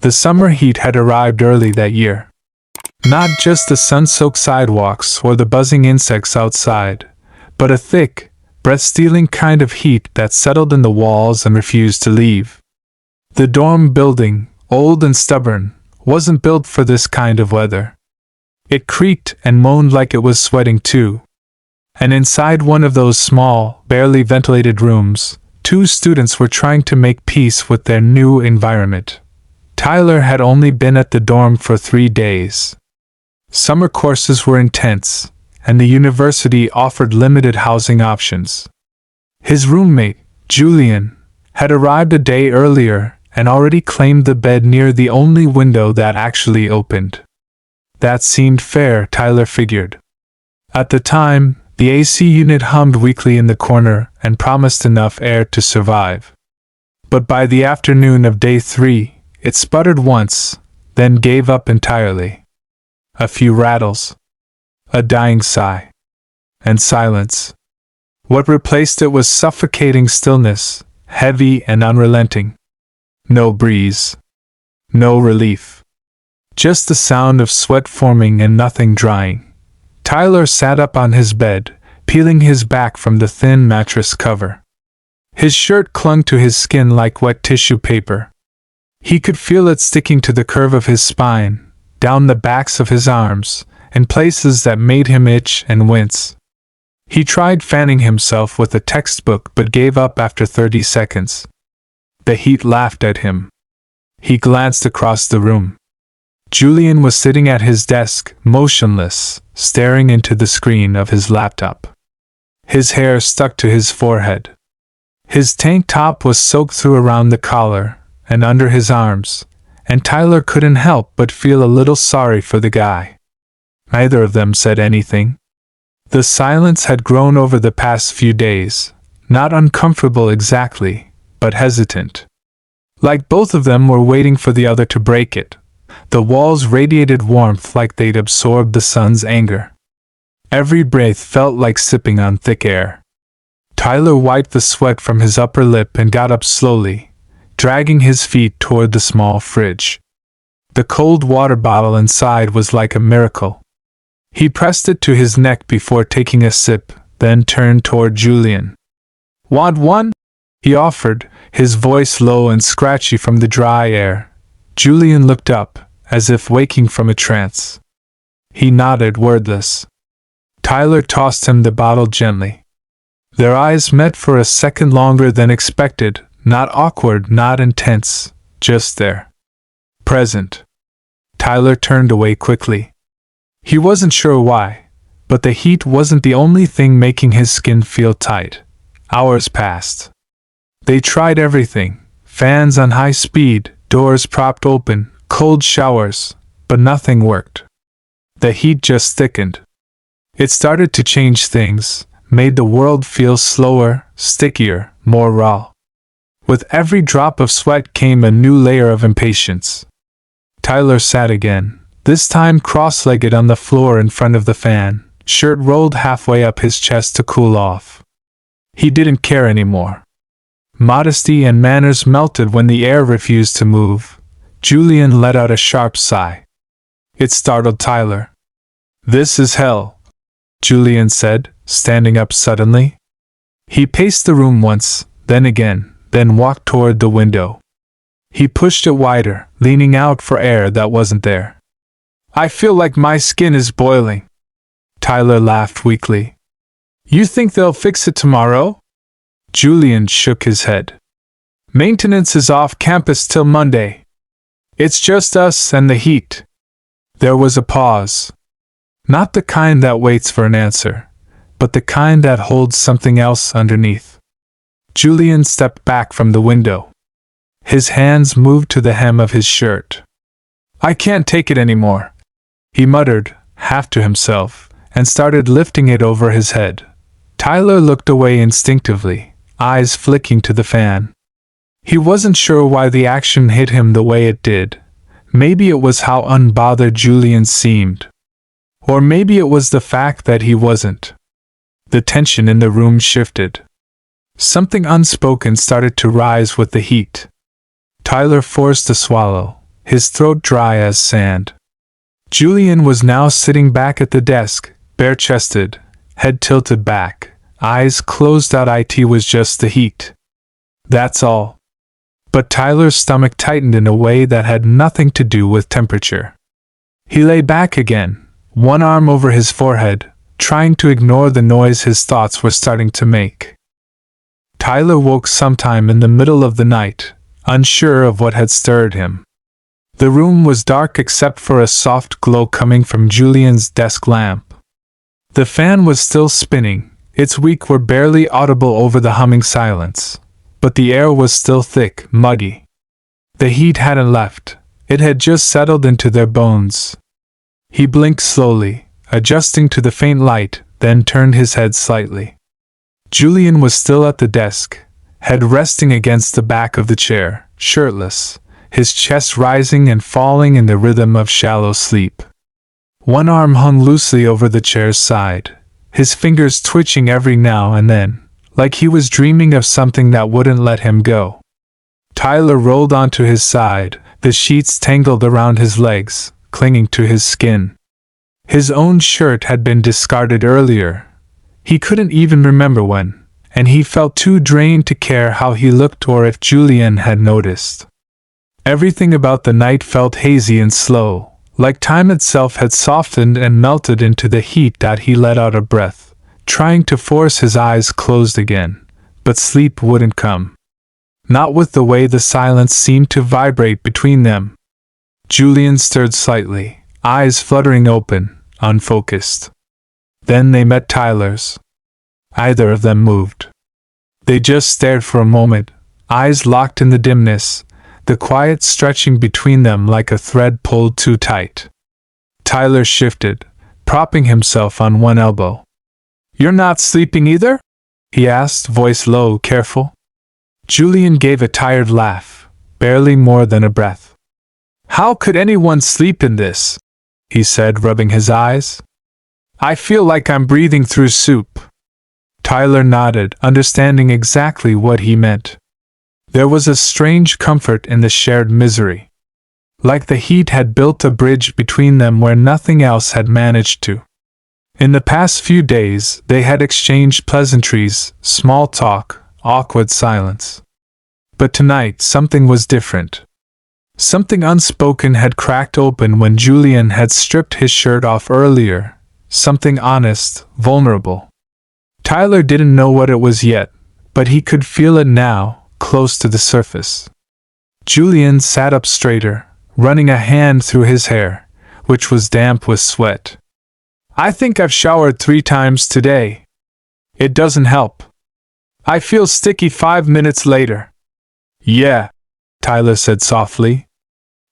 The summer heat had arrived early that year. Not just the sun-soaked sidewalks or the buzzing insects outside, but a thick, breath-stealing kind of heat that settled in the walls and refused to leave. The dorm building, old and stubborn, wasn't built for this kind of weather. It creaked and moaned like it was sweating too. And inside one of those small, barely ventilated rooms, two students were trying to make peace with their new environment. Tyler had only been at the dorm for 3 days. Summer courses were intense, and the university offered limited housing options. His roommate, Julian, had arrived a day earlier and already claimed the bed near the only window that actually opened. That seemed fair, Tyler figured. At the time, the AC unit hummed weakly in the corner and promised enough air to survive. But by the afternoon of day 3, it sputtered once, then gave up entirely. A few rattles, a dying sigh, and silence. What replaced it was suffocating stillness, heavy and unrelenting. No breeze. No relief. Just the sound of sweat forming and nothing drying. Tyler sat up on his bed, peeling his back from the thin mattress cover. His shirt clung to his skin like wet tissue paper. He could feel it sticking to the curve of his spine, down the backs of his arms, in places that made him itch and wince. He tried fanning himself with a textbook but gave up after 30 seconds. The heat laughed at him. He glanced across the room. Julian was sitting at his desk, motionless, staring into the screen of his laptop. His hair stuck to his forehead. His tank top was soaked through around the collar and under his arms, and Tyler couldn't help but feel a little sorry for the guy. Neither of them said anything. The silence had grown over the past few days, not uncomfortable exactly, but hesitant. Like both of them were waiting for the other to break it. The walls radiated warmth like they'd absorbed the sun's anger. Every breath felt like sipping on thick air. Tyler wiped the sweat from his upper lip and got up slowly, dragging his feet toward the small fridge. The cold water bottle inside was like a miracle. He pressed it to his neck before taking a sip, then turned toward Julian. "Want one?" he offered, his voice low and scratchy from the dry air. Julian looked up, as if waking from a trance. He nodded, wordless. Tyler tossed him the bottle gently. Their eyes met for a second longer than expected, not awkward, not intense, just there. Present. Tyler turned away quickly. He wasn't sure why, but the heat wasn't the only thing making his skin feel tight. Hours passed. They tried everything, fans on high speed, doors propped open, cold showers, but nothing worked. The heat just thickened. It started to change things, made the world feel slower, stickier, more raw. With every drop of sweat came a new layer of impatience. Tyler sat again, this time cross-legged on the floor in front of the fan, shirt rolled halfway up his chest to cool off. He didn't care anymore. Modesty and manners melted when the air refused to move. Julian let out a sharp sigh. It startled Tyler. "This is hell," Julian said, standing up suddenly. He paced the room once, then again, then walked toward the window. He pushed it wider, leaning out for air that wasn't there. "I feel like my skin is boiling." Tyler laughed weakly. "You think they'll fix it tomorrow?" Julian shook his head. "Maintenance is off campus till Monday. It's just us and the heat." There was a pause. Not the kind that waits for an answer, but the kind that holds something else underneath. Julian stepped back from the window. His hands moved to the hem of his shirt. "I can't take it anymore," he muttered, half to himself, and started lifting it over his head. Tyler looked away instinctively, eyes flicking to the fan. He wasn't sure why the action hit him the way it did. Maybe it was how unbothered Julian seemed. Or maybe it was the fact that he wasn't. The tension in the room shifted. Something unspoken started to rise with the heat. Tyler forced a swallow, his throat dry as sand. Julian was now sitting back at the desk, bare-chested, head tilted back, eyes closed out. It was just the heat. That's all. But Tyler's stomach tightened in a way that had nothing to do with temperature. He lay back again, one arm over his forehead, trying to ignore the noise his thoughts were starting to make. Tyler woke sometime in the middle of the night, unsure of what had stirred him. The room was dark except for a soft glow coming from Julian's desk lamp. The fan was still spinning, its wheels were barely audible over the humming silence, but the air was still thick, muggy. The heat hadn't left, it had just settled into their bones. He blinked slowly, adjusting to the faint light, then turned his head slightly. Julian was still at the desk, head resting against the back of the chair, shirtless, his chest rising and falling in the rhythm of shallow sleep. One arm hung loosely over the chair's side, his fingers twitching every now and then, like he was dreaming of something that wouldn't let him go. Tyler rolled onto his side, the sheets tangled around his legs, clinging to his skin. His own shirt had been discarded earlier. He couldn't even remember when, and he felt too drained to care how he looked or if Julian had noticed. Everything about the night felt hazy and slow, like time itself had softened and melted into the heat that he let out a breath, trying to force his eyes closed again, but sleep wouldn't come. Not with the way the silence seemed to vibrate between them. Julian stirred slightly, eyes fluttering open, unfocused. Then they met Tyler's. Neither of them moved. They just stared for a moment, eyes locked in the dimness, the quiet stretching between them like a thread pulled too tight. Tyler shifted, propping himself on one elbow. "You're not sleeping either?" he asked, voice low, careful. Julian gave a tired laugh, barely more than a breath. "How could anyone sleep in this?" he said, rubbing his eyes. "I feel like I'm breathing through soup." Tyler nodded, understanding exactly what he meant. There was a strange comfort in the shared misery. Like the heat had built a bridge between them where nothing else had managed to. In the past few days, they had exchanged pleasantries, small talk, awkward silence. But tonight something was different. Something unspoken had cracked open when Julian had stripped his shirt off earlier, something honest, vulnerable. Tyler didn't know what it was yet, but he could feel it now, close to the surface. Julian sat up straighter, running a hand through his hair, which was damp with sweat. "I think I've showered 3 times today. It doesn't help. I feel sticky 5 minutes later." "Yeah," Tyler said softly.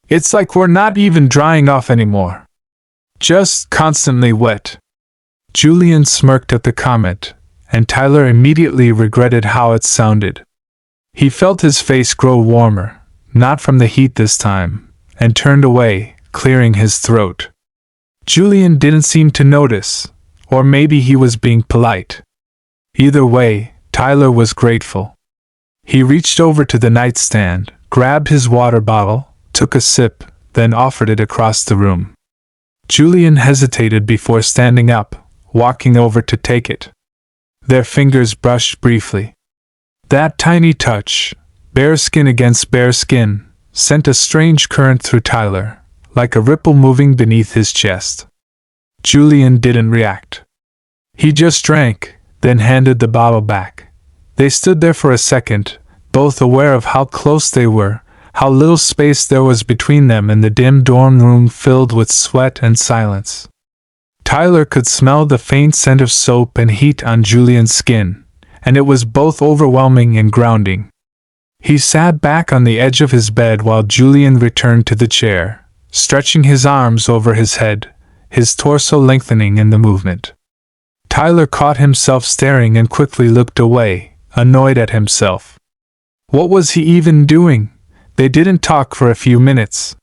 "It's like we're not even drying off anymore. Just constantly wet." Julian smirked at the comment, and Tyler immediately regretted how it sounded. He felt his face grow warmer, not from the heat this time, and turned away, clearing his throat. Julian didn't seem to notice, or maybe he was being polite. Either way, Tyler was grateful. He reached over to the nightstand, grabbed his water bottle, took a sip, then offered it across the room. Julian hesitated before standing up, walking over to take it. Their fingers brushed briefly. That tiny touch, bare skin against bare skin, sent a strange current through Tyler, like a ripple moving beneath his chest. Julian didn't react. He just drank, then handed the bottle back. They stood there for a second, both aware of how close they were, how little space there was between them in the dim dorm room filled with sweat and silence. Tyler could smell the faint scent of soap and heat on Julian's skin, and it was both overwhelming and grounding. He sat back on the edge of his bed while Julian returned to the chair, stretching his arms over his head, his torso lengthening in the movement. Tyler caught himself staring and quickly looked away, annoyed at himself. What was he even doing? They didn't talk for a few minutes.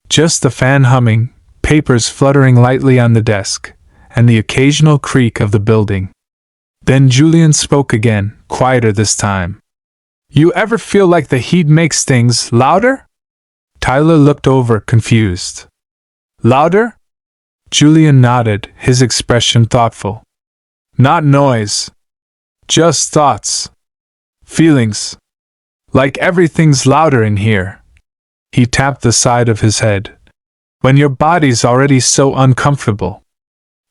Just the fan humming, papers fluttering lightly on the desk, and the occasional creak of the building. Then Julian spoke again, quieter this time. "You ever feel like the heat makes things louder? Tyler looked over, confused. Louder? Julian nodded, his expression thoughtful. Not noise. Just thoughts. Feelings. Like everything's louder in here. He tapped the side of his head. When your body's already so uncomfortable.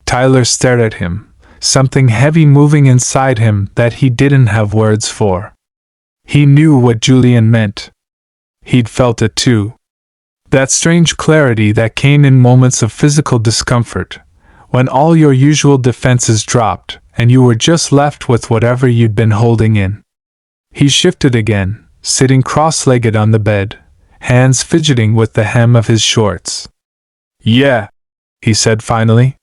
Tyler stared at him, something heavy moving inside him that he didn't have words for. He knew what Julian meant. He'd felt it too. That strange clarity that came in moments of physical discomfort, when all your usual defenses dropped and you were just left with whatever you'd been holding in. He shifted again, sitting cross-legged on the bed, hands fidgeting with the hem of his shorts. Yeah, he said finally.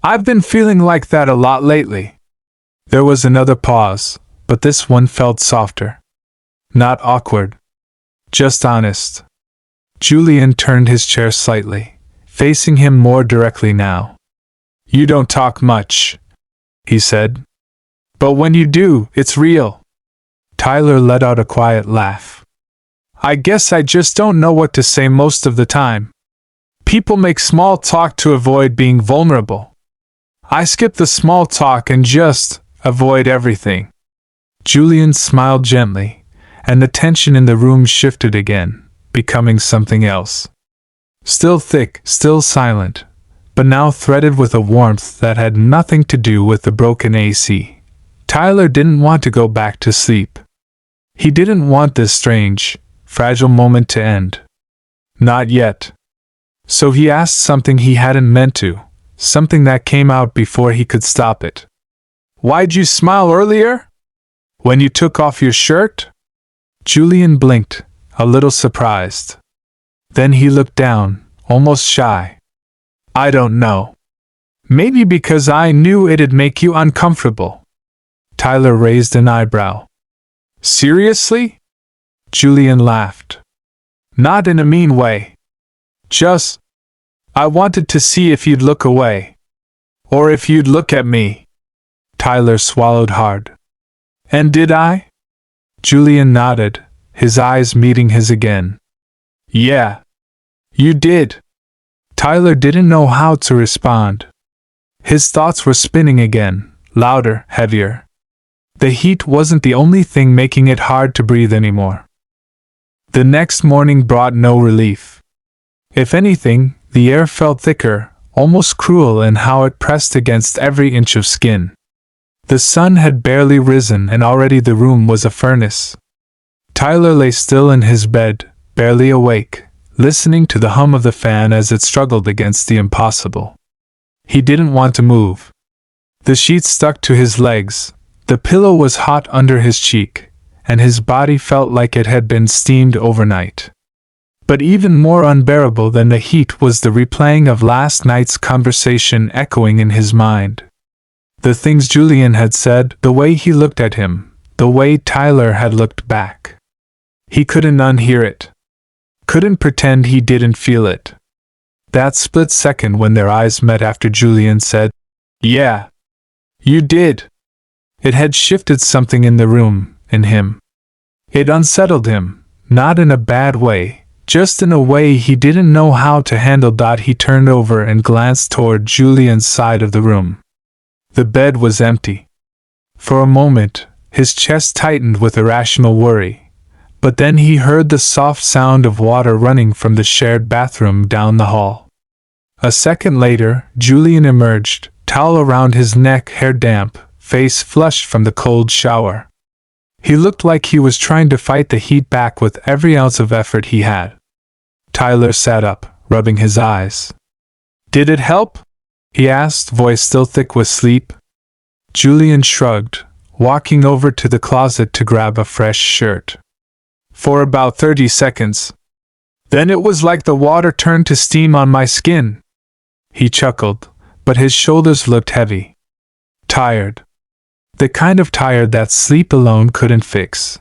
I've been feeling like that a lot lately. There was another pause, but this one felt softer. Not awkward. Just honest. Julian turned his chair slightly, facing him more directly now. You don't talk much, he said. But when you do, it's real. Tyler let out a quiet laugh. I guess I just don't know what to say most of the time. People make small talk to avoid being vulnerable. I skip the small talk and just avoid everything. Julian smiled gently, and the tension in the room shifted again, becoming something else. Still thick, still silent, but now threaded with a warmth that had nothing to do with the broken AC. Tyler didn't want to go back to sleep. He didn't want this strange, fragile moment to end. Not yet. So he asked something he hadn't meant to, something that came out before he could stop it. Why'd you smile earlier? When you took off your shirt? Julian blinked, a little surprised. Then he looked down, almost shy. I don't know. Maybe because I knew it'd make you uncomfortable. Tyler raised an eyebrow. Seriously? Julian laughed. Not in a mean way. Just, I wanted to see if you'd look away. Or if you'd look at me. Tyler swallowed hard. And did I? Julian nodded, his eyes meeting his again. Yeah. You did. Tyler didn't know how to respond. His thoughts were spinning again, louder, heavier. The heat wasn't the only thing making it hard to breathe anymore. The next morning brought no relief. If anything, the air felt thicker, almost cruel in how it pressed against every inch of skin. The sun had barely risen and already the room was a furnace. Tyler lay still in his bed, barely awake, listening to the hum of the fan as it struggled against the impossible. He didn't want to move. The sheets stuck to his legs, the pillow was hot under his cheek, and his body felt like it had been steamed overnight. But even more unbearable than the heat was the replaying of last night's conversation echoing in his mind. The things Julian had said, the way he looked at him, the way Tyler had looked back. He couldn't unhear it. Couldn't pretend he didn't feel it. That split second when their eyes met after Julian said, Yeah. You did. It had shifted something in the room, in him. It unsettled him, not in a bad way. Just in a way he didn't know how to handle. He turned over and glanced toward Julian's side of the room. The bed was empty. For a moment, his chest tightened with irrational worry, but then he heard the soft sound of water running from the shared bathroom down the hall. A second later, Julian emerged, towel around his neck, hair damp, face flushed from the cold shower. He looked like he was trying to fight the heat back with every ounce of effort he had. Tyler sat up, rubbing his eyes. Did it help? He asked, voice still thick with sleep. Julian shrugged, walking over to the closet to grab a fresh shirt. For about 30 seconds. Then it was like the water turned to steam on my skin. He chuckled, but his shoulders looked heavy. Tired. The kind of tired that sleep alone couldn't fix.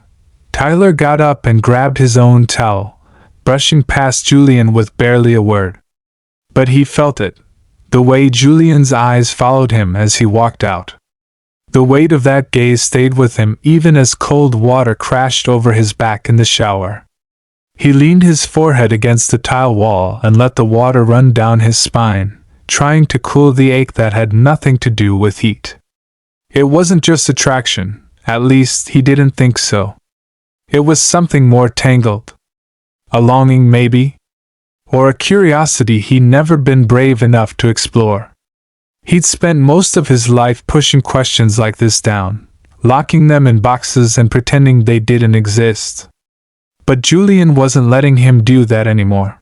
Tyler got up and grabbed his own towel, brushing past Julian with barely a word. But he felt it, the way Julian's eyes followed him as he walked out. The weight of that gaze stayed with him even as cold water crashed over his back in the shower. He leaned his forehead against the tile wall and let the water run down his spine, trying to cool the ache that had nothing to do with heat. It wasn't just attraction, at least he didn't think so. It was something more tangled. A longing, maybe? Or a curiosity he'd never been brave enough to explore. He'd spent most of his life pushing questions like this down, locking them in boxes and pretending they didn't exist. But Julian wasn't letting him do that anymore.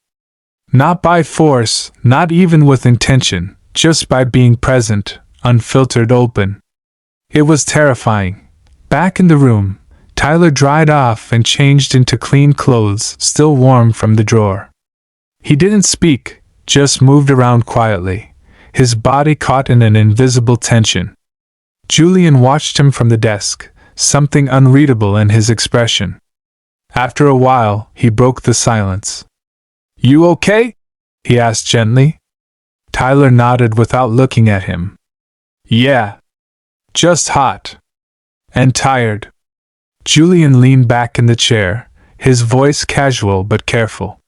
Not by force, not even with intention, just by being present, unfiltered, open. It was terrifying. Back in the room, Tyler dried off and changed into clean clothes, still warm from the drawer. He didn't speak, just moved around quietly, his body caught in an invisible tension. Julian watched him from the desk, something unreadable in his expression. After a while, he broke the silence. "You okay?" he asked gently. Tyler nodded without looking at him. "Yeah. Just hot. And tired." Julian leaned back in the chair, his voice casual but careful.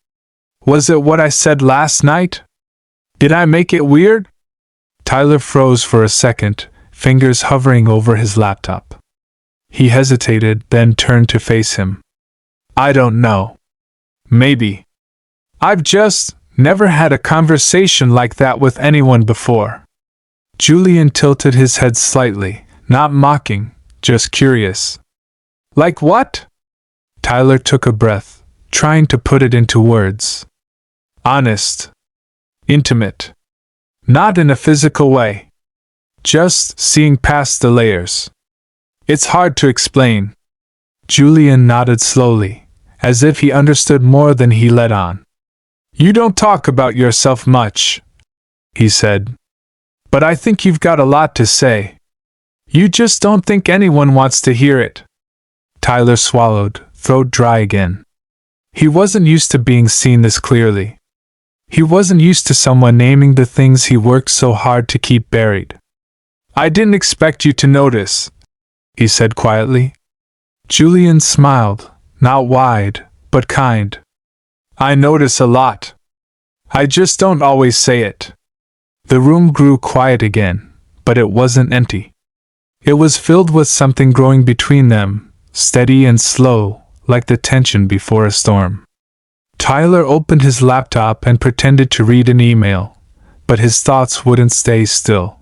"Was it what I said last night? Did I make it weird?" Tyler froze for a second, fingers hovering over his laptop. He hesitated, then turned to face him. "I don't know. Maybe. I've just never had a conversation like that with anyone before." Julian tilted his head slightly, not mocking, just curious. "Like what?" Tyler took a breath, trying to put it into words. "Honest. Intimate. Not in a physical way. Just seeing past the layers. It's hard to explain." Julian nodded slowly, as if he understood more than he let on. "You don't talk about yourself much," he said. "But I think you've got a lot to say. You just don't think anyone wants to hear it." Tyler swallowed, throat dry again. He wasn't used to being seen this clearly. He wasn't used to someone naming the things he worked so hard to keep buried. "I didn't expect you to notice," he said quietly. Julian smiled, not wide, but kind. "I notice a lot. I just don't always say it." The room grew quiet again, but it wasn't empty. It was filled with something growing between them, steady and slow, like the tension before a storm. Tyler opened his laptop and pretended to read an email, but his thoughts wouldn't stay still.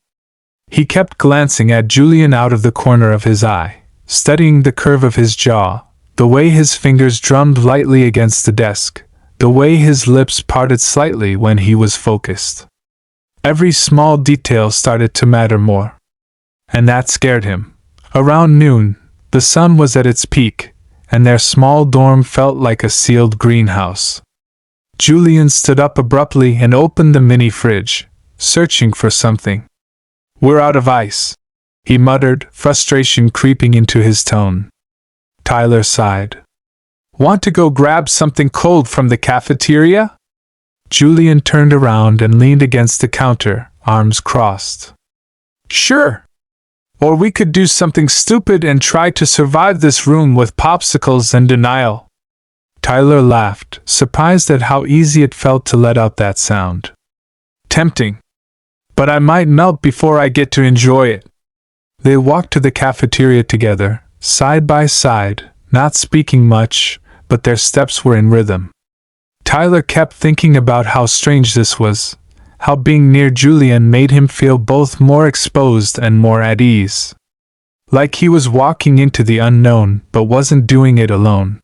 He kept glancing at Julian out of the corner of his eye, studying the curve of his jaw, the way his fingers drummed lightly against the desk, the way his lips parted slightly when he was focused. Every small detail started to matter more. And that scared him. Around noon, the sun was at its peak, and their small dorm felt like a sealed greenhouse. Julian stood up abruptly and opened the mini fridge, searching for something. "We're out of ice," he muttered, frustration creeping into his tone. Tyler sighed. "Want to go grab something cold from the cafeteria?" Julian turned around and leaned against the counter, arms crossed. "Sure. Or we could do something stupid and try to survive this room with popsicles and denial." Tyler laughed, surprised at how easy it felt to let out that sound. "Tempting. But I might melt before I get to enjoy it." They walked to the cafeteria together, side by side, not speaking much, but their steps were in rhythm. Tyler kept thinking about how strange this was, how being near Julian made him feel both more exposed and more at ease. Like he was walking into the unknown, but wasn't doing it alone.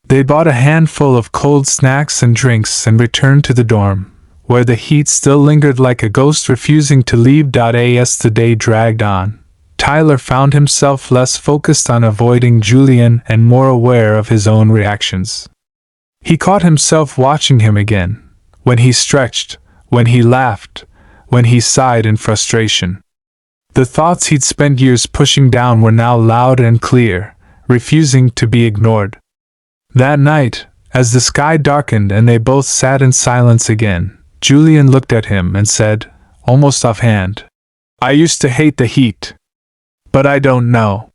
They bought a handful of cold snacks and drinks and returned to the dorm, where the heat still lingered like a ghost refusing to leave. As the day dragged on, Tyler found himself less focused on avoiding Julian and more aware of his own reactions. He caught himself watching him again, when he stretched, when he laughed, when he sighed in frustration. The thoughts he'd spent years pushing down were now loud and clear, refusing to be ignored. That night, as the sky darkened and they both sat in silence again, Julian looked at him and said, almost offhand, "I used to hate the heat. But I don't know.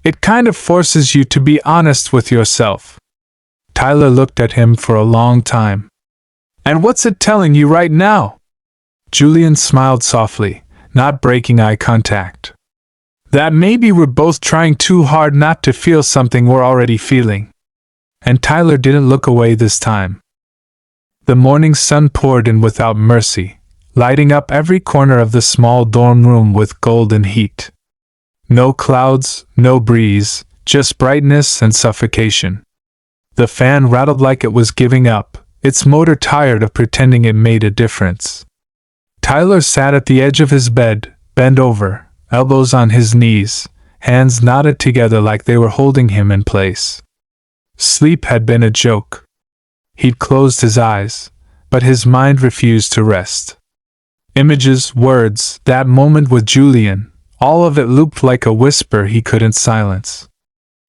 It kind of forces you to be honest with yourself." Tyler looked at him for a long time. And what's it telling you right now? Julian smiled softly, not breaking eye contact. That maybe we're both trying too hard not to feel something we're already feeling. And Tyler didn't look away this time. The morning sun poured in without mercy, lighting up every corner of the small dorm room with golden heat. No clouds, no breeze, just brightness and suffocation. The fan rattled like it was giving up, its motor tired of pretending it made a difference. Tyler sat at the edge of his bed, bent over, elbows on his knees, hands knotted together like they were holding him in place. Sleep had been a joke. He'd closed his eyes, but his mind refused to rest. Images, words, that moment with Julian, all of it looped like a whisper he couldn't silence.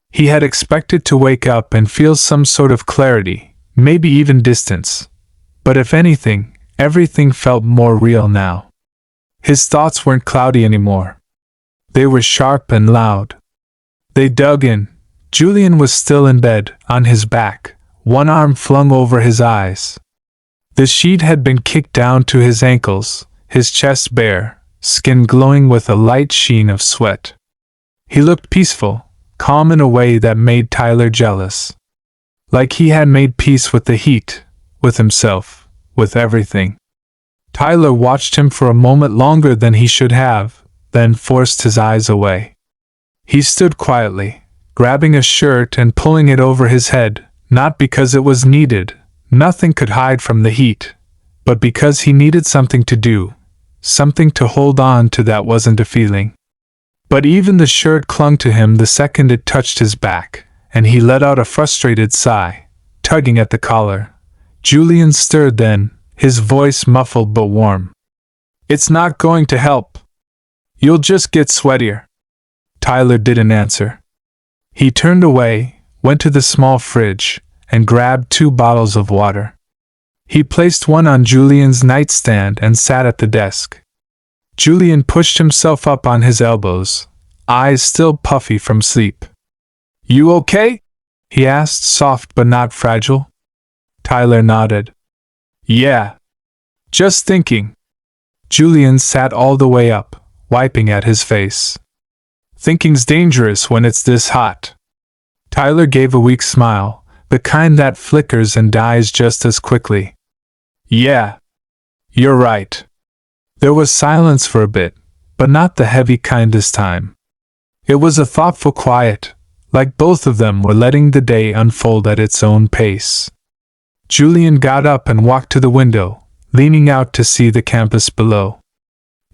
He had expected to wake up and feel some sort of clarity, maybe even distance. But if anything, everything felt more real now. His thoughts weren't cloudy anymore. They were sharp and loud. They dug in. Julian was still in bed, on his back, one arm flung over his eyes. The sheet had been kicked down to his ankles, his chest bare, skin glowing with a light sheen of sweat. He looked peaceful, calm in a way that made Tyler jealous. Like he had made peace with the heat, with himself, with everything. Tyler watched him for a moment longer than he should have, then forced his eyes away. He stood quietly, grabbing a shirt and pulling it over his head, not because it was needed, nothing could hide from the heat, but because he needed something to do, something to hold on to that wasn't a feeling. But even the shirt clung to him the second it touched his back, and he let out a frustrated sigh, tugging at the collar. Julian stirred then, his voice muffled but warm. "It's not going to help. You'll just get sweatier." Tyler didn't answer. He turned away, went to the small fridge, and grabbed 2 bottles of water. He placed one on Julian's nightstand and sat at the desk. Julian pushed himself up on his elbows, eyes still puffy from sleep. "You okay?" he asked, soft but not fragile. Tyler nodded. "Yeah. Just thinking." Julian sat all the way up, wiping at his face. "Thinking's dangerous when it's this hot." Tyler gave a weak smile, the kind that flickers and dies just as quickly. "Yeah. You're right." There was silence for a bit, but not the heavy kind this time. It was a thoughtful quiet, like both of them were letting the day unfold at its own pace. Julian got up and walked to the window, leaning out to see the campus below.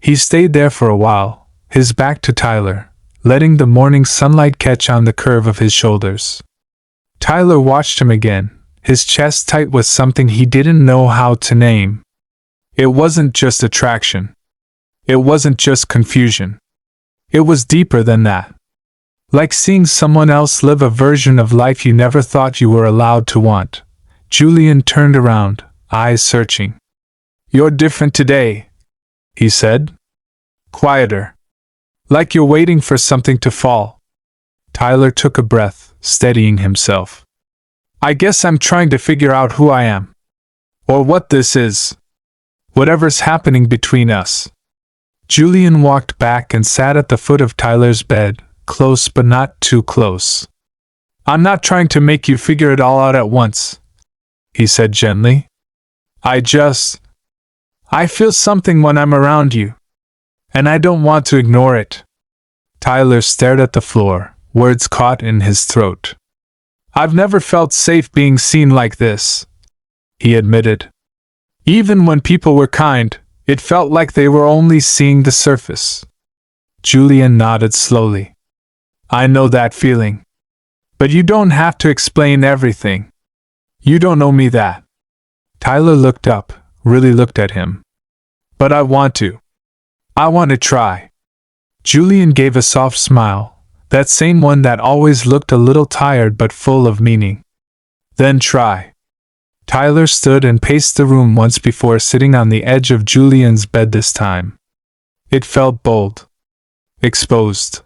He stayed there for a while, his back to Tyler, letting the morning sunlight catch on the curve of his shoulders. Tyler watched him again, his chest tight with something he didn't know how to name. It wasn't just attraction. It wasn't just confusion. It was deeper than that. Like seeing someone else live a version of life you never thought you were allowed to want. Julian turned around, eyes searching. "You're different today," he said. "Quieter. Like you're waiting for something to fall." Tyler took a breath, steadying himself. "I guess I'm trying to figure out who I am. Or what this is. Whatever's happening between us." Julian walked back and sat at the foot of Tyler's bed, close but not too close. "I'm not trying to make you figure it all out at once," he said gently. I feel something when I'm around you. And I don't want to ignore it." Tyler stared at the floor, words caught in his throat. "I've never felt safe being seen like this," he admitted. "Even when people were kind, it felt like they were only seeing the surface." Julian nodded slowly. "I know that feeling. But you don't have to explain everything. You don't know me that." Tyler looked up, really looked at him. "But I want to. I want to try." Julian gave a soft smile, that same one that always looked a little tired but full of meaning. "Then try." Tyler stood and paced the room once before sitting on the edge of Julian's bed this time. It felt bold. Exposed.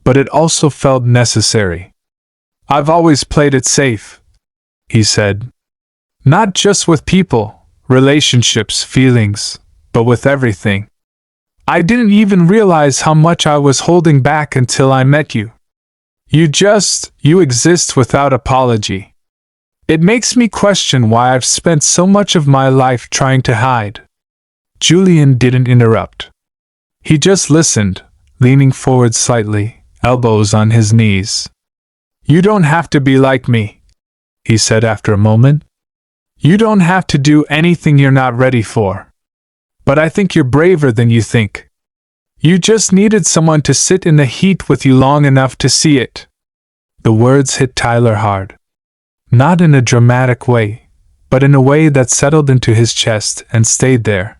But it also felt necessary. "I've always played it safe," he said. Not just with people, relationships, feelings, but with everything. I didn't even realize how much I was holding back until I met you. You exist without apology. It makes me question why I've spent so much of my life trying to hide. Julian didn't interrupt. He just listened, leaning forward slightly, elbows on his knees. You don't have to be like me, he said after a moment. You don't have to do anything you're not ready for. But I think you're braver than you think. You just needed someone to sit in the heat with you long enough to see it. The words hit Tyler hard. Not in a dramatic way, but in a way that settled into his chest and stayed there.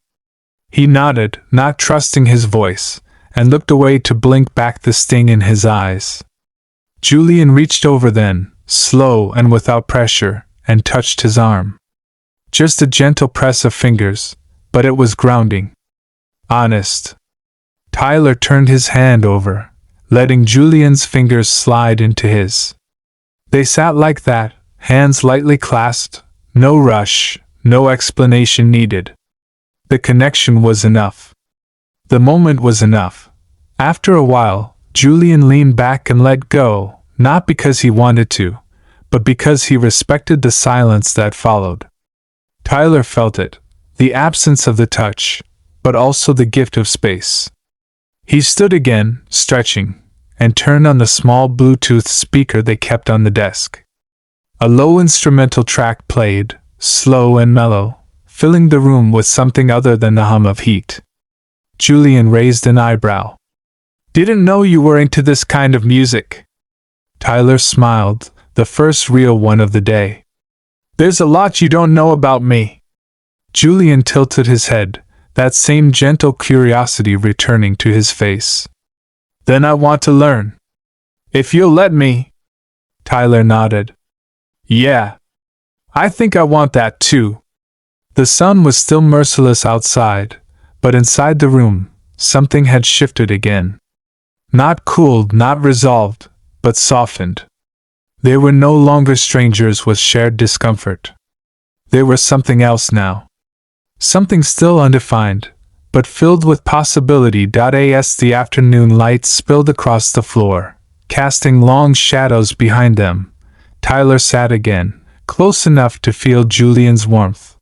He nodded, not trusting his voice, and looked away to blink back the sting in his eyes. Julian reached over then, slow and without pressure, and touched his arm. Just a gentle press of fingers, but it was grounding. Honest. Tyler turned his hand over, letting Julian's fingers slide into his. They sat like that, hands lightly clasped, no rush, no explanation needed. The connection was enough. The moment was enough. After a while, Julian leaned back and let go, not because he wanted to, but because he respected the silence that followed. Tyler felt it, the absence of the touch, but also the gift of space. He stood again, stretching, and turned on the small Bluetooth speaker they kept on the desk. A low instrumental track played, slow and mellow, filling the room with something other than the hum of heat. Julian raised an eyebrow. Didn't know you were into this kind of music. Tyler smiled, the first real one of the day. There's a lot you don't know about me. Julian tilted his head, that same gentle curiosity returning to his face. Then I want to learn. If you'll let me. Tyler nodded. Yeah. I think I want that too. The sun was still merciless outside, but inside the room, something had shifted again. Not cooled, not resolved, but softened. They were no longer strangers with shared discomfort. They were something else now. Something still undefined, but filled with possibility. As the afternoon light spilled across the floor, casting long shadows behind them, Tyler sat again, close enough to feel Julian's warmth.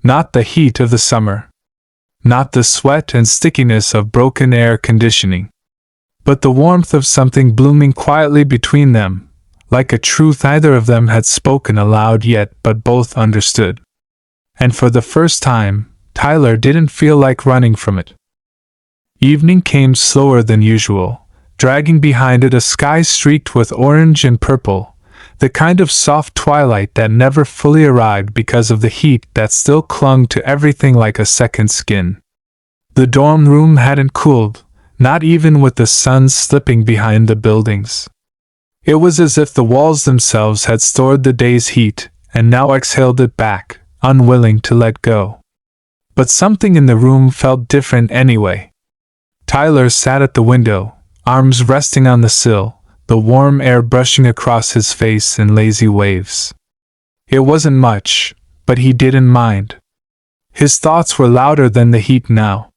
Not the heat of the summer. Not the sweat and stickiness of broken air conditioning. But the warmth of something blooming quietly between them, like a truth neither of them had spoken aloud yet but both understood. And for the first time, Tyler didn't feel like running from it. Evening came slower than usual, dragging behind it a sky streaked with orange and purple, the kind of soft twilight that never fully arrived because of the heat that still clung to everything like a second skin. The dorm room hadn't cooled, not even with the sun slipping behind the buildings. It was as if the walls themselves had stored the day's heat, and now exhaled it back, unwilling to let go. But something in the room felt different anyway. Tyler sat at the window, arms resting on the sill, the warm air brushing across his face in lazy waves. It wasn't much, but he didn't mind. His thoughts were louder than the heat now.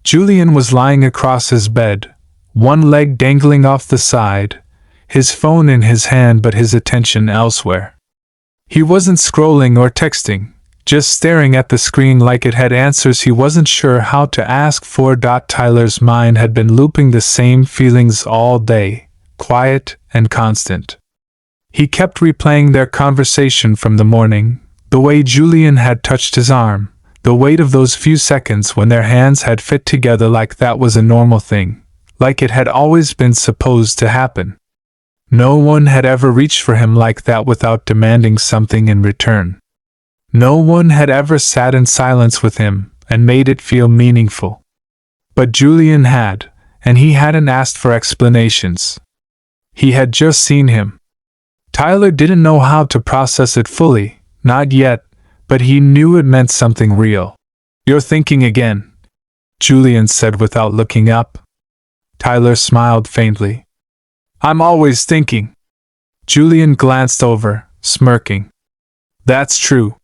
Julian was lying across his bed, one leg dangling off the side, his phone in his hand but his attention elsewhere. He wasn't scrolling or texting, just staring at the screen like it had answers he wasn't sure how to ask for. Tyler's mind had been looping the same feelings all day, quiet and constant. He kept replaying their conversation from the morning, the way Julian had touched his arm, the weight of those few seconds when their hands had fit together like that was a normal thing, like it had always been supposed to happen. No one had ever reached for him like that without demanding something in return. No one had ever sat in silence with him and made it feel meaningful. But Julian had, and he hadn't asked for explanations. He had just seen him. Tyler didn't know how to process it fully, not yet, but he knew it meant something real. "You're thinking again," Julian said without looking up. Tyler smiled faintly. "I'm always thinking." Julian glanced over, smirking. That's true.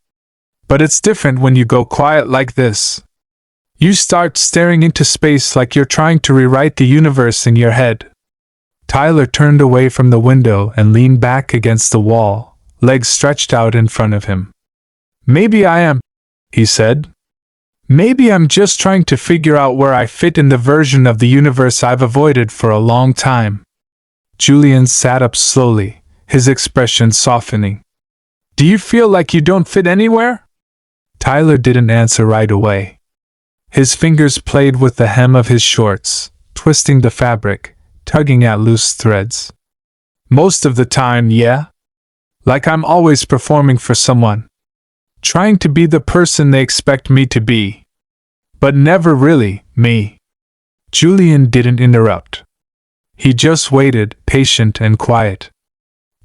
But it's different when you go quiet like this. You start staring into space like you're trying to rewrite the universe in your head. Tyler turned away from the window and leaned back against the wall, legs stretched out in front of him. Maybe I am, he said. Maybe I'm just trying to figure out where I fit in the version of the universe I've avoided for a long time. Julian sat up slowly, his expression softening. Do you feel like you don't fit anywhere? Tyler didn't answer right away. His fingers played with the hem of his shorts, twisting the fabric, tugging at loose threads. Most of the time, yeah. Like I'm always performing for someone. Trying to be the person they expect me to be. But never really me. Julian didn't interrupt. He just waited, patient and quiet.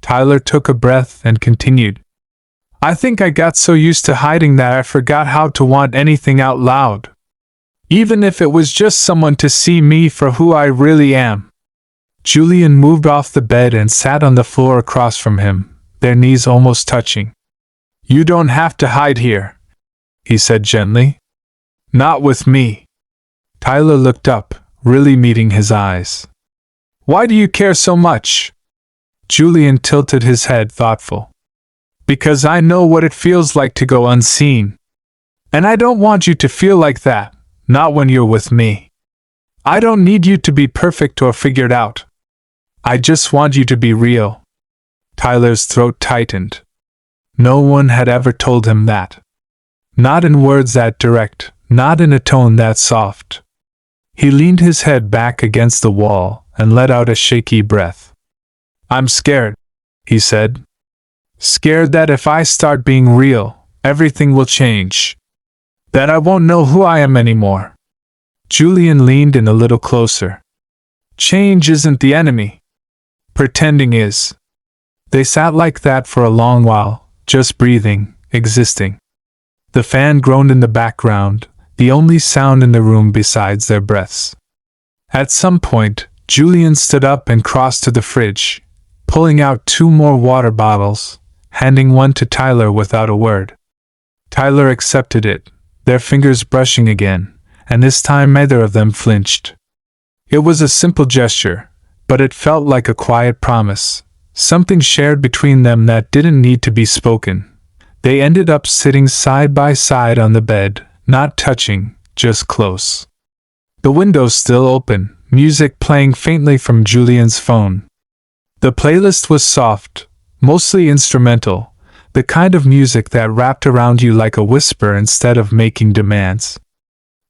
Tyler took a breath and continued. I think I got so used to hiding that I forgot how to want anything out loud. Even if it was just someone to see me for who I really am. Julian moved off the bed and sat on the floor across from him, their knees almost touching. You don't have to hide here, he said gently. Not with me. Tyler looked up, really meeting his eyes. Why do you care so much? Julian tilted his head, thoughtful. Because I know what it feels like to go unseen. And I don't want you to feel like that, not when you're with me. I don't need you to be perfect or figured out. I just want you to be real. Tyler's throat tightened. No one had ever told him that. Not in words that direct, not in a tone that soft. He leaned his head back against the wall and let out a shaky breath. I'm scared, he said. Scared that if I start being real, everything will change. That I won't know who I am anymore. Julian leaned in a little closer. Change isn't the enemy. Pretending is. They sat like that for a long while, just breathing, existing. The fan groaned in the background, the only sound in the room besides their breaths. At some point, Julian stood up and crossed to the fridge, pulling out 2 more water bottles, handing one to Tyler without a word. Tyler accepted it, their fingers brushing again, and this time neither of them flinched. It was a simple gesture, but it felt like a quiet promise, something shared between them that didn't need to be spoken. They ended up sitting side by side on the bed, not touching, just close. The window still open, music playing faintly from Julian's phone. The playlist was soft, mostly instrumental, the kind of music that wrapped around you like a whisper instead of making demands.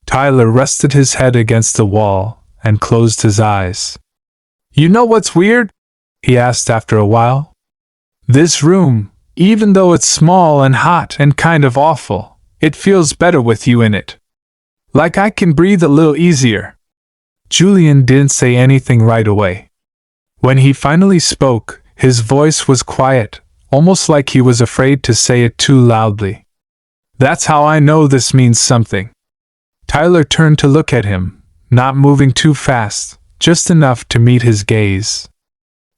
Tyler rested his head against the wall and closed his eyes. You know what's weird? He asked after a while. This room, even though it's small and hot and kind of awful, it feels better with you in it. Like I can breathe a little easier. Julian didn't say anything right away. When he finally spoke, his voice was quiet, almost like he was afraid to say it too loudly. That's how I know this means something. Tyler turned to look at him, not moving too fast, just enough to meet his gaze.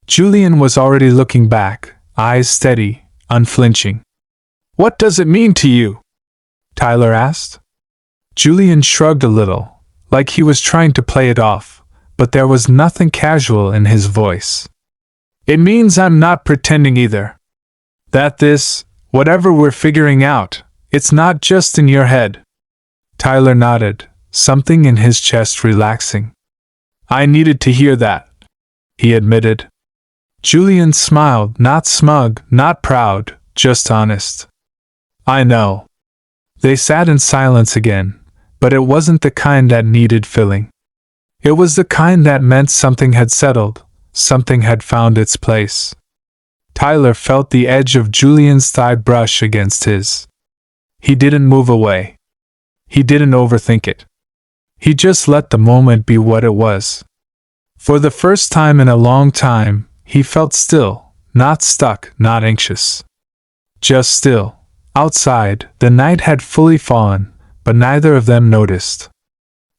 Julian was already looking back, eyes steady, unflinching. What does it mean to you? Tyler asked. Julian shrugged a little, like he was trying to play it off, but there was nothing casual in his voice. It means I'm not pretending either. That this, whatever we're figuring out, it's not just in your head. Tyler nodded, something in his chest relaxing. I needed to hear that, he admitted. Julian smiled, not smug, not proud, just honest. I know. They sat in silence again, but it wasn't the kind that needed filling. It was the kind that meant something had settled, something had found its place. Tyler felt the edge of Julian's thigh brush against his. He didn't move away. He didn't overthink it. He just let the moment be what it was. For the first time in a long time, he felt still, not stuck, not anxious. Just still. Outside, the night had fully fallen, but neither of them noticed.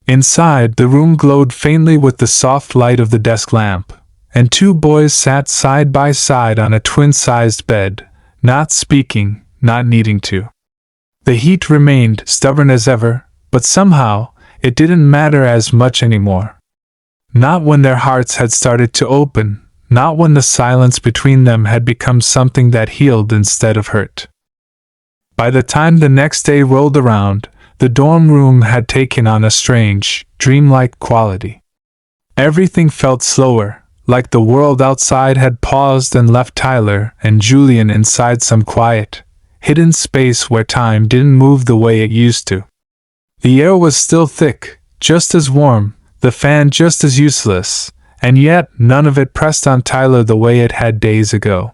Inside, the room glowed faintly with the soft light of the desk lamp, and 2 boys sat side by side on a twin-sized bed, not speaking, not needing to. The heat remained stubborn as ever, but somehow, it didn't matter as much anymore. Not when their hearts had started to open, not when the silence between them had become something that healed instead of hurt. By the time the next day rolled around, the dorm room had taken on a strange, dreamlike quality. Everything felt slower, like the world outside had paused and left Tyler and Julian inside some quiet, hidden space where time didn't move the way it used to. The air was still thick, just as warm, the fan just as useless, and yet none of it pressed on Tyler the way it had days ago.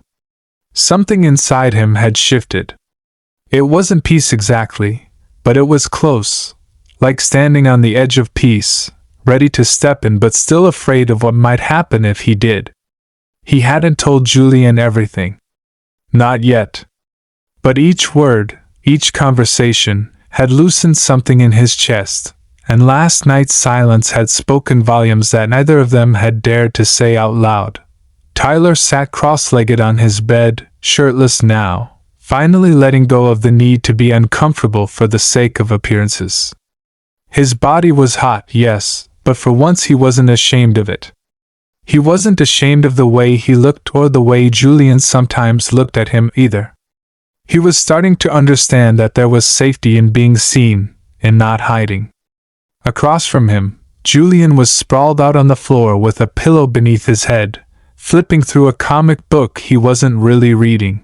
Something inside him had shifted. It wasn't peace exactly, but it was close, like standing on the edge of peace, ready to step in but still afraid of what might happen if he did. He hadn't told Julian everything. Not yet. But each word, each conversation, had loosened something in his chest, and last night's silence had spoken volumes that neither of them had dared to say out loud. Tyler sat cross-legged on his bed, shirtless now, finally letting go of the need to be uncomfortable for the sake of appearances. His body was hot, yes, but for once he wasn't ashamed of it. He wasn't ashamed of the way he looked or the way Julian sometimes looked at him either. He was starting to understand that there was safety in being seen, in not hiding. Across from him, Julian was sprawled out on the floor with a pillow beneath his head, flipping through a comic book he wasn't really reading.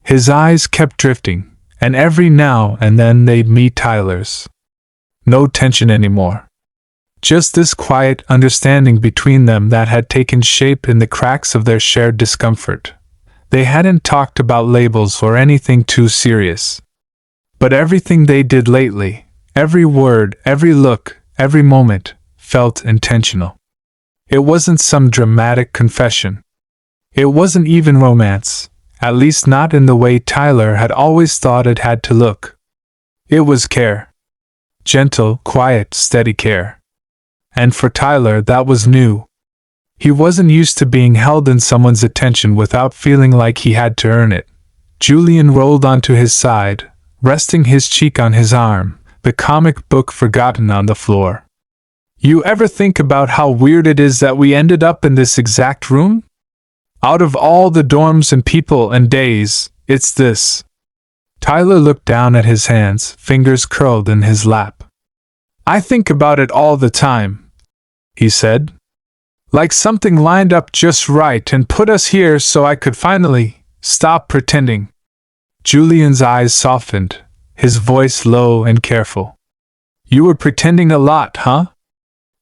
His eyes kept drifting, and every now and then they'd meet Tyler's. No tension anymore. Just this quiet understanding between them that had taken shape in the cracks of their shared discomfort. They hadn't talked about labels or anything too serious. But everything they did lately, every word, every look, every moment, felt intentional. It wasn't some dramatic confession. It wasn't even romance, at least not in the way Tyler had always thought it had to look. It was care. Gentle, quiet, steady care. And for Tyler that was new. He wasn't used to being held in someone's attention without feeling like he had to earn it. Julian rolled onto his side, resting his cheek on his arm, the comic book forgotten on the floor. You ever think about how weird it is that we ended up in this exact room? Out of all the dorms and people and days, it's this. Tyler looked down at his hands, fingers curled in his lap. I think about it all the time, he said. Like something lined up just right and put us here so I could finally stop pretending. Julian's eyes softened, his voice low and careful. You were pretending a lot, huh?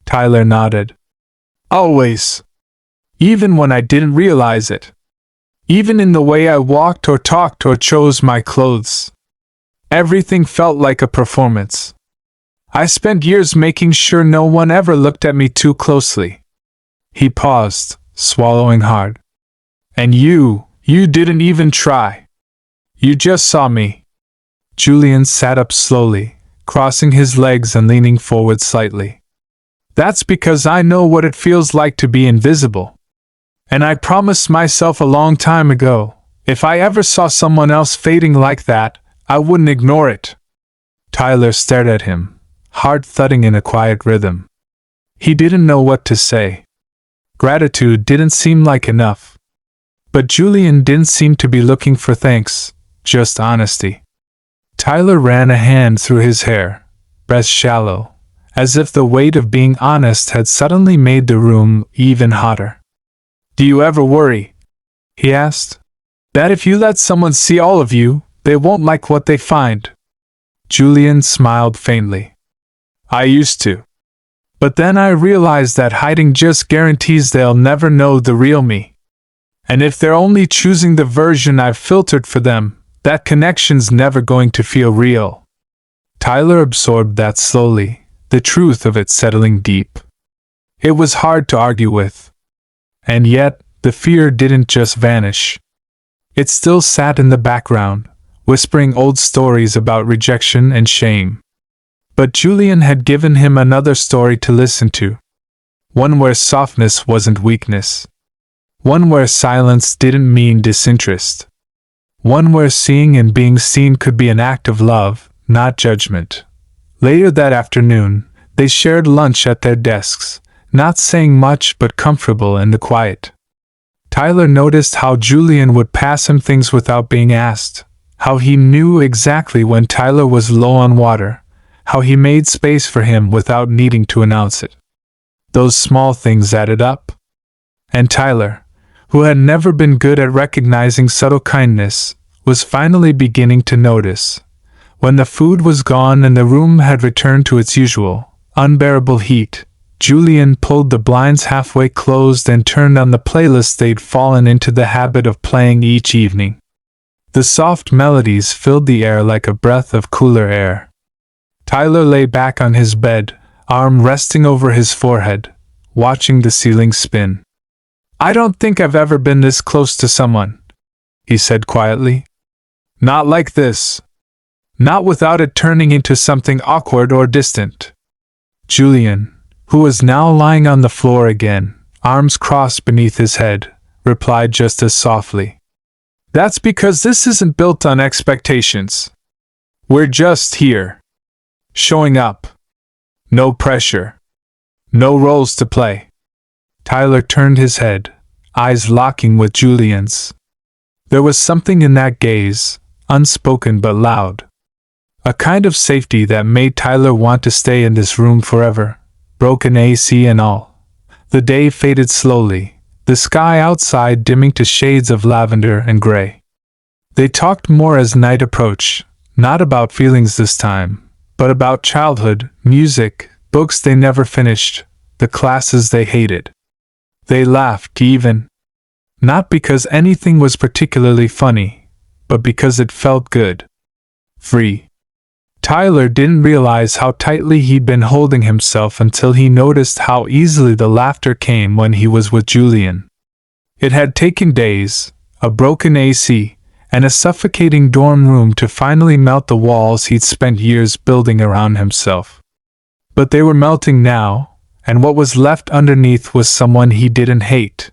Tyler nodded. Always. Even when I didn't realize it. Even in the way I walked or talked or chose my clothes. Everything felt like a performance. I spent years making sure no one ever looked at me too closely. He paused, swallowing hard. And you didn't even try. You just saw me. Julian sat up slowly, crossing his legs and leaning forward slightly. That's because I know what it feels like to be invisible. And I promised myself a long time ago, if I ever saw someone else fading like that, I wouldn't ignore it. Tyler stared at him, heart thudding in a quiet rhythm. He didn't know what to say. Gratitude didn't seem like enough. But Julian didn't seem to be looking for thanks, just honesty. Tyler ran a hand through his hair, breath shallow, as if the weight of being honest had suddenly made the room even hotter. Do you ever worry, he asked, that if you let someone see all of you, they won't like what they find? Julian smiled faintly. I used to. But then I realized that hiding just guarantees they'll never know the real me. And if they're only choosing the version I've filtered for them, that connection's never going to feel real. Tyler absorbed that slowly, the truth of it settling deep. It was hard to argue with. And yet, the fear didn't just vanish. It still sat in the background, whispering old stories about rejection and shame. But Julian had given him another story to listen to. One where softness wasn't weakness. One where silence didn't mean disinterest. one where seeing and being seen could be an act of love, not judgment. Later that afternoon, they shared lunch at their desks, not saying much but comfortable in the quiet. Tyler noticed how Julian would pass him things without being asked, how he knew exactly when Tyler was low on water, how he made space for him without needing to announce it. Those small things added up. And Tyler, who had never been good at recognizing subtle kindness, was finally beginning to notice. When the food was gone and the room had returned to its usual, unbearable heat, Julian pulled the blinds halfway closed and turned on the playlist they'd fallen into the habit of playing each evening. The soft melodies filled the air like a breath of cooler air. Tyler lay back on his bed, arm resting over his forehead, watching the ceiling spin. "I don't think I've ever been this close to someone," he said quietly. "Not like this. Not without it turning into something awkward or distant." Julian, who was now lying on the floor again, arms crossed beneath his head, replied just as softly. "That's because this isn't built on expectations. We're just here. Showing up. No pressure. No roles to play." Tyler turned his head, eyes locking with Julian's. There was something in that gaze, unspoken but loud. A kind of safety that made Tyler want to stay in this room forever, broken AC and all. The day faded slowly, the sky outside dimming to shades of lavender and gray. They talked more as night approached, not about feelings this time, but about childhood, music, books they never finished, the classes they hated. They laughed even. Not because anything was particularly funny, but because it felt good. Free. Tyler didn't realize how tightly he'd been holding himself until he noticed how easily the laughter came when he was with Julian. It had taken days, a broken AC, and a suffocating dorm room to finally melt the walls he'd spent years building around himself. But they were melting now, and what was left underneath was someone he didn't hate.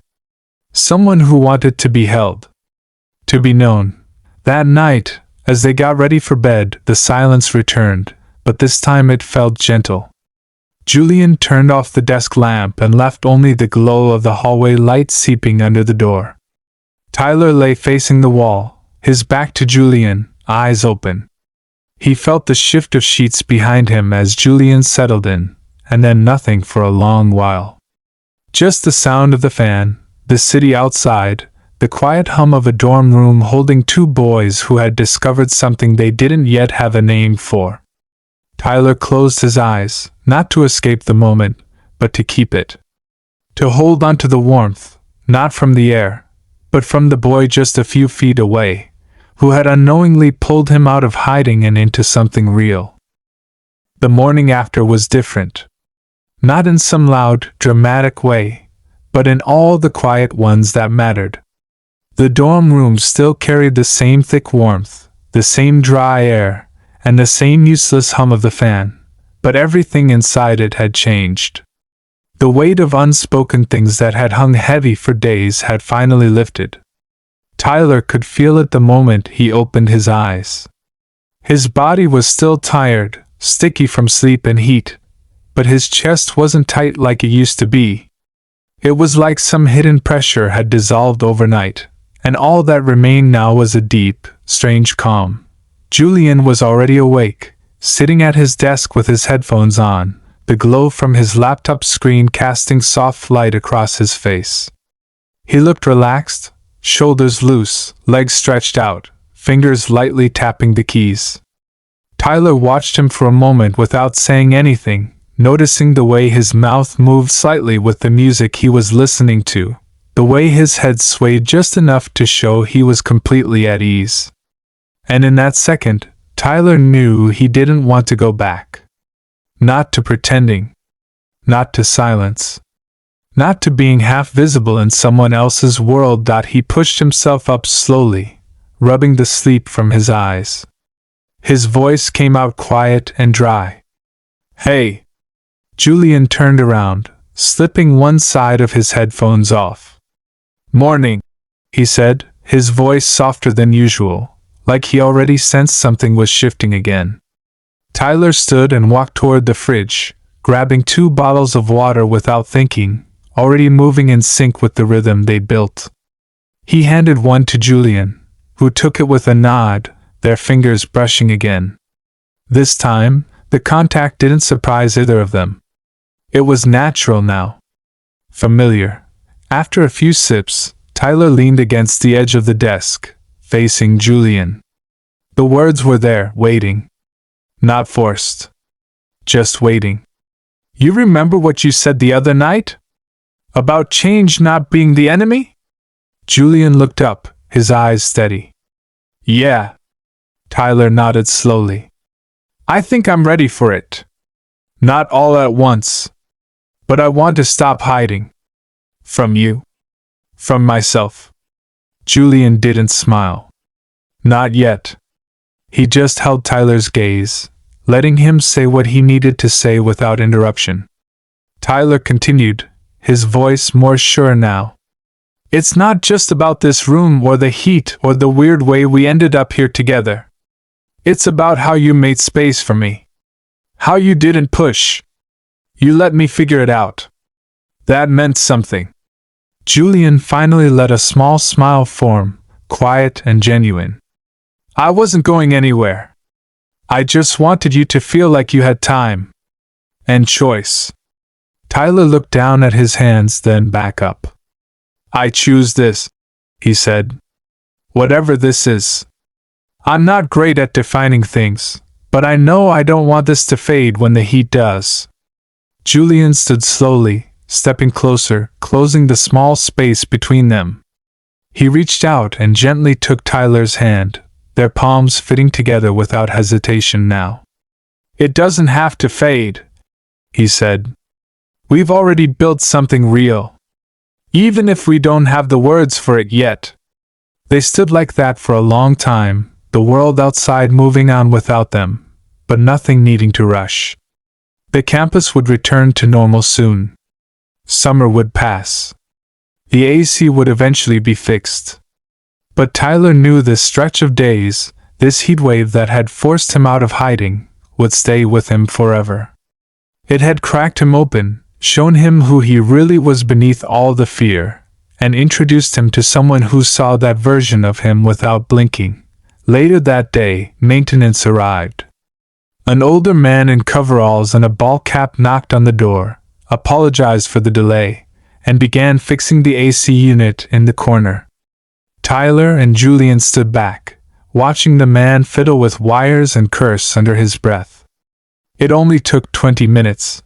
Someone who wanted to be held. To be known. That night, as they got ready for bed, the silence returned, but this time it felt gentle. Julian turned off the desk lamp and left only the glow of the hallway light seeping under the door. Tyler lay facing the wall, his back to Julian, eyes open. He felt the shift of sheets behind him as Julian settled in, and then nothing for a long while. Just the sound of the fan, the city outside, the quiet hum of a dorm room holding two boys who had discovered something they didn't yet have a name for. Tyler closed his eyes, not to escape the moment, but to keep it. To hold on to the warmth, not from the air, but from the boy just a few feet away, who had unknowingly pulled him out of hiding and into something real. The morning after was different. Not in some loud, dramatic way, but in all the quiet ones that mattered. The dorm room still carried the same thick warmth, the same dry air, and the same useless hum of the fan, but everything inside it had changed. The weight of unspoken things that had hung heavy for days had finally lifted. Tyler could feel it the moment he opened his eyes. His body was still tired, sticky from sleep and heat, but his chest wasn't tight like it used to be. It was like some hidden pressure had dissolved overnight, and all that remained now was a deep, strange calm. Julian was already awake, sitting at his desk with his headphones on, the glow from his laptop screen casting soft light across his face. He looked relaxed, shoulders loose, legs stretched out, fingers lightly tapping the keys. Tyler watched him for a moment without saying anything, noticing the way his mouth moved slightly with the music he was listening to, the way his head swayed just enough to show he was completely at ease. And in that second, Tyler knew he didn't want to go back. Not to pretending. Not to silence. Not to being half visible in someone else's world. He pushed himself up slowly, rubbing the sleep from his eyes. His voice came out quiet and dry. "Hey." Julian turned around, slipping one side of his headphones off. "Morning," he said, his voice softer than usual, like he already sensed something was shifting again. Tyler stood and walked toward the fridge, grabbing 2 bottles of water without thinking, already moving in sync with the rhythm they built. He handed one to Julian, who took it with a nod, their fingers brushing again. This time, the contact didn't surprise either of them. It was natural now. Familiar. After a few sips, Tyler leaned against the edge of the desk, facing Julian. The words were there, waiting. Not forced. Just waiting. You remember what you said the other night? About change not being the enemy? Julian looked up, his eyes steady. Yeah. Tyler nodded slowly. I think I'm ready for it. Not all at once. But I want to stop hiding. From you. From myself. Julian didn't smile. Not yet. He just held Tyler's gaze, letting him say what he needed to say without interruption. Tyler continued, his voice more sure now. It's not just about this room or the heat or the weird way we ended up here together. It's about how you made space for me. How you didn't push. You let me figure it out. That meant something. Julian finally let a small smile form, quiet and genuine. I wasn't going anywhere. I just wanted you to feel like you had time. And choice. Tyler looked down at his hands, then back up. I choose this, he said. Whatever this is. I'm not great at defining things, but I know I don't want this to fade when the heat does. Julian stood slowly, stepping closer, closing the small space between them. He reached out and gently took Tyler's hand, their palms fitting together without hesitation now. It doesn't have to fade, he said. We've already built something real. Even if we don't have the words for it yet. They stood like that for a long time, the world outside moving on without them, but nothing needing to rush. The campus would return to normal soon. Summer would pass. The AC would eventually be fixed. But Tyler knew this stretch of days, this heatwave that had forced him out of hiding, would stay with him forever. It had cracked him open, shown him who he really was beneath all the fear, and introduced him to someone who saw that version of him without blinking. Later that day, maintenance arrived. An older man in coveralls and a ball cap knocked on the door, apologized for the delay, and began fixing the AC unit in the corner. Tyler and Julian stood back, watching the man fiddle with wires and curse under his breath. It only took 20 minutes.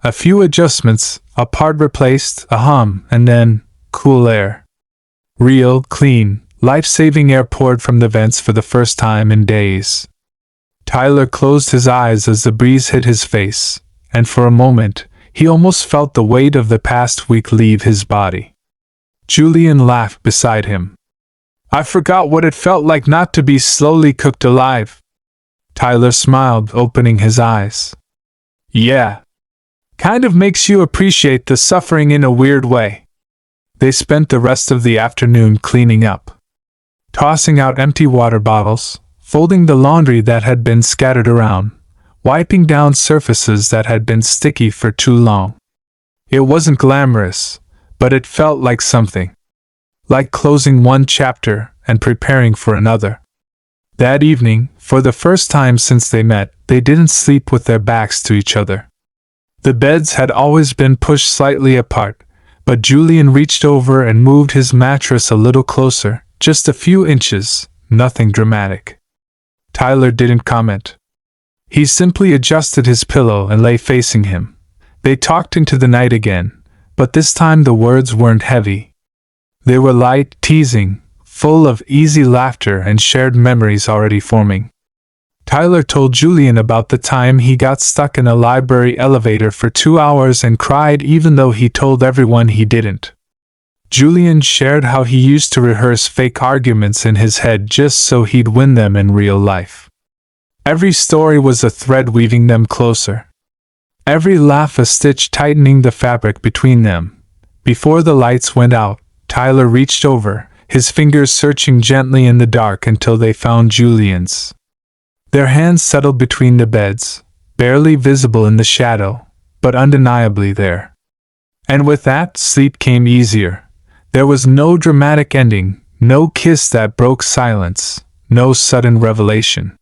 A few adjustments, a part replaced, a hum, and then cool air. Real, clean, life-saving air poured from the vents for the first time in days. Tyler closed his eyes as the breeze hit his face, and for a moment, he almost felt the weight of the past week leave his body. Julian laughed beside him. I forgot what it felt like not to be slowly cooked alive. Tyler smiled, opening his eyes. Yeah. Kind of makes you appreciate the suffering in a weird way. They spent the rest of the afternoon cleaning up. Tossing out empty water bottles, folding the laundry that had been scattered around, wiping down surfaces that had been sticky for too long. It wasn't glamorous, but it felt like something. Like closing one chapter and preparing for another. That evening, for the first time since they met, they didn't sleep with their backs to each other. The beds had always been pushed slightly apart, but Julian reached over and moved his mattress a little closer, just a few inches, nothing dramatic. Tyler didn't comment. He simply adjusted his pillow and lay facing him. They talked into the night again, but this time the words weren't heavy. They were light, teasing, full of easy laughter and shared memories already forming. Tyler told Julian about the time he got stuck in a library elevator for 2 hours and cried even though he told everyone he didn't. Julian shared how he used to rehearse fake arguments in his head just so he'd win them in real life. Every story was a thread weaving them closer. Every laugh a stitch tightening the fabric between them. Before the lights went out, Tyler reached over, his fingers searching gently in the dark until they found Julian's. Their hands settled between the beds, barely visible in the shadow, but undeniably there. And with that, sleep came easier. There was no dramatic ending, no kiss that broke silence, no sudden revelation.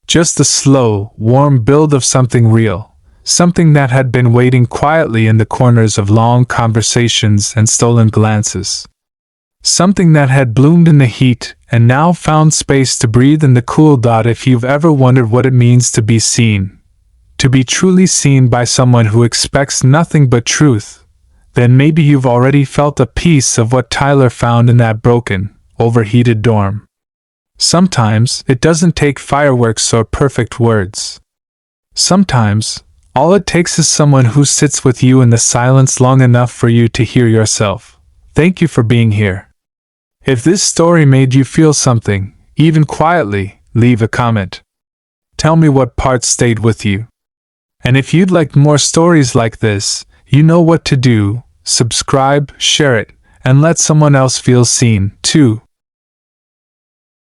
Just the slow, warm build of something real, something that had been waiting quietly in the corners of long conversations and stolen glances. Something that had bloomed in the heat and now found space to breathe in the cool. If you've ever wondered what it means to be seen, to be truly seen by someone who expects nothing but truth, then maybe you've already felt a piece of what Tyler found in that broken, overheated dorm. Sometimes it doesn't take fireworks or perfect words. Sometimes all it takes is someone who sits with you in the silence long enough for you to hear yourself. Thank you for being here. If this story made you feel something, even quietly, leave a comment. Tell me what part stayed with you. And if you'd like more stories like this, you know what to do. Subscribe, share it, and let someone else feel seen, too.